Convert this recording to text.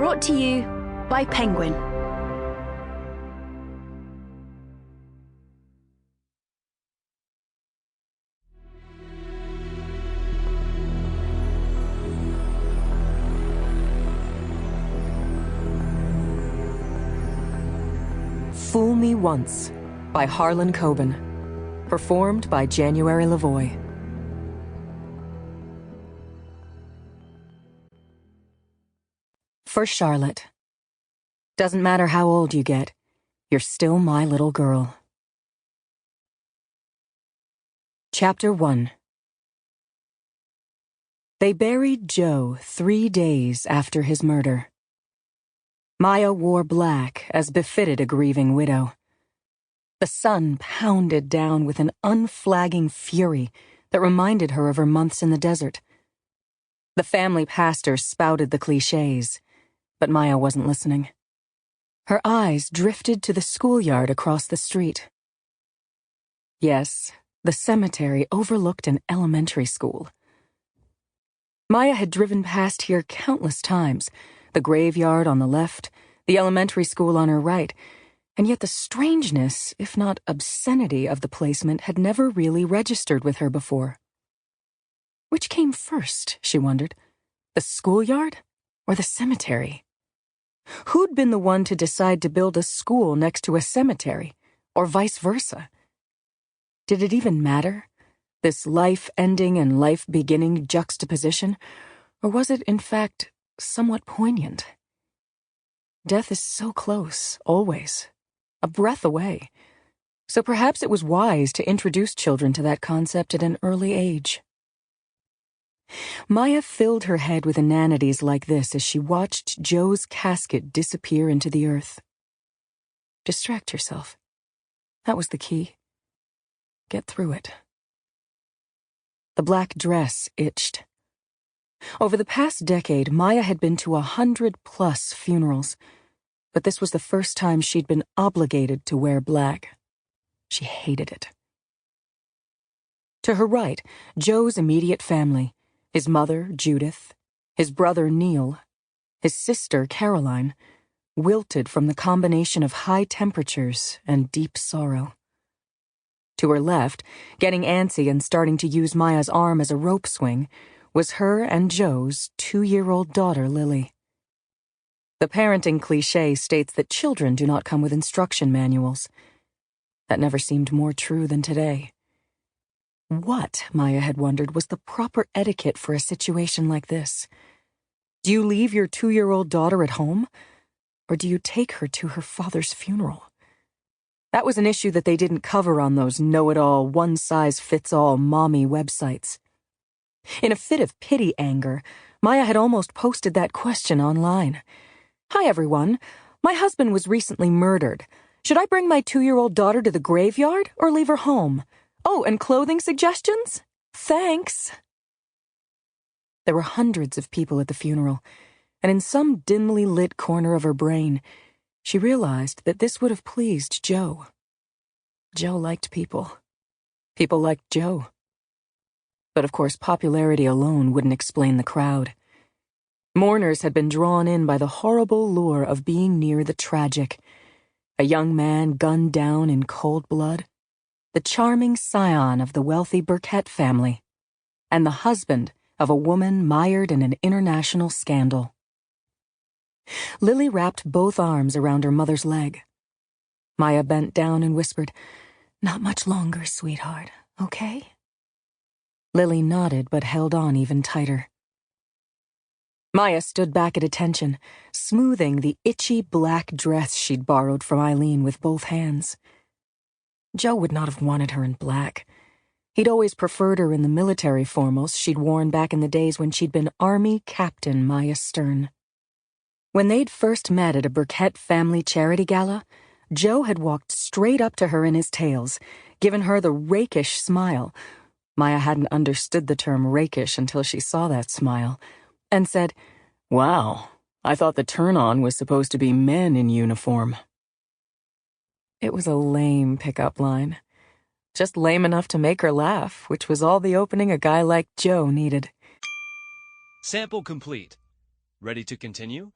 Brought to you by Penguin. Fool Me Once by Harlan Coben. Performed by January LaVoy. For Charlotte. Doesn't matter how old you get, you're still my little girl. Chapter 1. They buried Joe 3 days after his murder. Maya wore black as befitted a grieving widow. The sun pounded down with an unflagging fury that reminded her of her months in the desert. The family pastor spouted the cliches, but Maya wasn't listening. Her eyes drifted to the schoolyard across the street. Yes, the cemetery overlooked an elementary school. Maya had driven past here countless times, the graveyard on the left, the elementary school on her right, and yet the strangeness, if not obscenity, of the placement had never really registered with her before. Which came first, she wondered, the schoolyard or the cemetery? Who'd been the one to decide to build a school next to a cemetery, or vice versa? Did it even matter, this life-ending and life-beginning juxtaposition, or was it, in fact, somewhat poignant? Death is so close, always, a breath away, so perhaps it was wise to introduce children to that concept at an early age. Maya filled her head with inanities like this as she watched Joe's casket disappear into the earth. Distract herself. That was the key. Get through it. The black dress itched. Over the past decade, Maya had been to 100+ funerals, but this was the first time she'd been obligated to wear black. She hated it. To her right, Joe's immediate family, his mother, Judith, his brother, Neil, his sister, Caroline, wilted from the combination of high temperatures and deep sorrow. To her left, getting antsy and starting to use Maya's arm as a rope swing, was her and Joe's 2-year-old daughter, Lily. The parenting cliché states that children do not come with instruction manuals. That never seemed more true than today. What, Maya had wondered, was the proper etiquette for a situation like this? Do you leave your 2-year-old daughter at home? Or do you take her to her father's funeral? That was an issue that they didn't cover on those know-it-all, one-size-fits-all mommy websites. In a fit of pity anger, Maya had almost posted that question online. Hi, everyone. My husband was recently murdered. Should I bring my 2-year-old daughter to the graveyard or leave her home? Oh, and clothing suggestions? Thanks. There were hundreds of people at the funeral, and in some dimly lit corner of her brain, she realized that this would have pleased Joe. Joe liked people. People liked Joe. But of course, popularity alone wouldn't explain the crowd. Mourners had been drawn in by the horrible lure of being near the tragic. A young man gunned down in cold blood, the charming scion of the wealthy Burkett family, and the husband of a woman mired in an international scandal. Lily wrapped both arms around her mother's leg. Maya bent down and whispered, "Not much longer, sweetheart, okay?" Lily nodded but held on even tighter. Maya stood back at attention, smoothing the itchy black dress she'd borrowed from Eileen with both hands. Joe would not have wanted her in black. He'd always preferred her in the military formals she'd worn back in the days when she'd been Army Captain Maya Stern. When they'd first met at a Burkett family charity gala, Joe had walked straight up to her in his tails, given her the rakish smile. Maya hadn't understood the term rakish until she saw that smile, and said, "Wow, I thought the turn-on was supposed to be men in uniform." It was a lame pickup line. Just lame enough to make her laugh, which was all the opening a guy like Joe needed. Sample complete. Ready to continue?